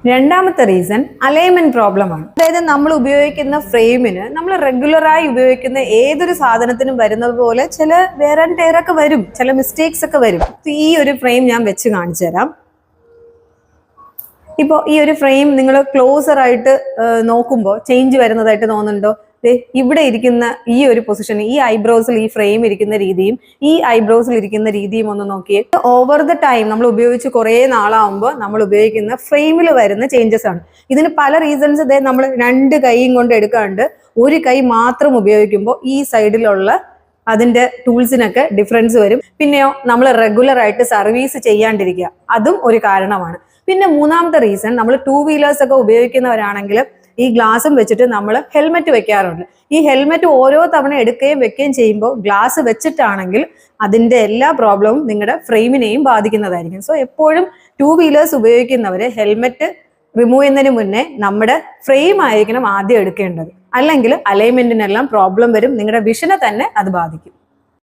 രണ്ടാമത്തെ reason alignment problem ആണ്. അതായത് നമ്മൾ ഉപയോഗിക്കുന്ന ഫ്രെയിമിന് നമ്മൾ റെഗുലറായി ഉപയോഗിക്കുന്ന ഏതൊരു സാധനത്തിനും വരുന്നത് പോലെ ചില വേറെ ടേറൊക്കെ വരും, ചില മിസ്റ്റേക്സ് ഒക്കെ വരും. ഈ ഒരു ഫ്രെയിം ഞാൻ വെച്ച് കാണിച്ചു തരാം. ഇപ്പോൾ ഈ ഒരു ഫ്രെയിം നിങ്ങൾ ക്ലോസർ ആയിട്ട് നോക്കുമ്പോൾ ചേഞ്ച് വരുന്നതായിട്ട് തോന്നുന്നുണ്ടോ? ഇവിടെ ഇരിക്കുന്ന ഈ ഒരു പൊസിഷൻ, ഈ ഐബ്രോസിൽ ഈ ഫ്രെയിം ഇരിക്കുന്ന രീതിയും ഈ ഐബ്രോസിൽ ഇരിക്കുന്ന രീതിയും ഒന്ന് നോക്കിയേ. ഓവർ ദ ടൈം നമ്മൾ ഉപയോഗിച്ച് കുറേ നാളാവുമ്പോൾ നമ്മൾ ഉപയോഗിക്കുന്ന ഫ്രെയിമിൽ വരുന്ന ചേഞ്ചസ് ആണ്. ഇതിന് പല റീസൺസ്. നമ്മൾ രണ്ട് കൈയും കൊണ്ട് എടുക്കാണ്ട് ഒരു കൈ മാത്രം ഉപയോഗിക്കുമ്പോൾ ഈ സൈഡിലുള്ള അതിന്റെ ടൂൾസിനൊക്കെ ഡിഫറൻസ് വരും. പിന്നെയോ നമ്മൾ റെഗുലർ ആയിട്ട് സർവീസ് ചെയ്യാണ്ടിരിക്കുക, അതും ഒരു കാരണമാണ്. പിന്നെ മൂന്നാമത്തെ റീസൺ, നമ്മൾ 2 വീലേഴ്സ് ഒക്കെ ഉപയോഗിക്കുന്നവരാണെങ്കിൽ ഈ ഗ്ലാസും വെച്ചിട്ട് നമ്മൾ ഹെൽമെറ്റ് വെക്കാറുണ്ട്. ഈ ഹെൽമെറ്റ് ഓരോ തവണ എടുക്കുകയും വെക്കുകയും ചെയ്യുമ്പോൾ ഗ്ലാസ് വെച്ചിട്ടാണെങ്കിൽ അതിന്റെ എല്ലാ പ്രോബ്ലവും നിങ്ങളുടെ ഫ്രെയിമിനെയും ബാധിക്കുന്നതായിരിക്കും. സോ എപ്പോഴും 2 വീലേഴ്സ് ഉപയോഗിക്കുന്നവര് ഹെൽമെറ്റ് റിമൂവ് ചെയ്യുന്നതിന് മുന്നേ നമ്മുടെ ഫ്രെയിം ആയിരിക്കണം ആദ്യം എടുക്കേണ്ടത്. അല്ലെങ്കിൽ അലൈൻമെന്റിനെല്ലാം പ്രോബ്ലം വരും, നിങ്ങളുടെ വിഷനെ തന്നെ അത് ബാധിക്കും.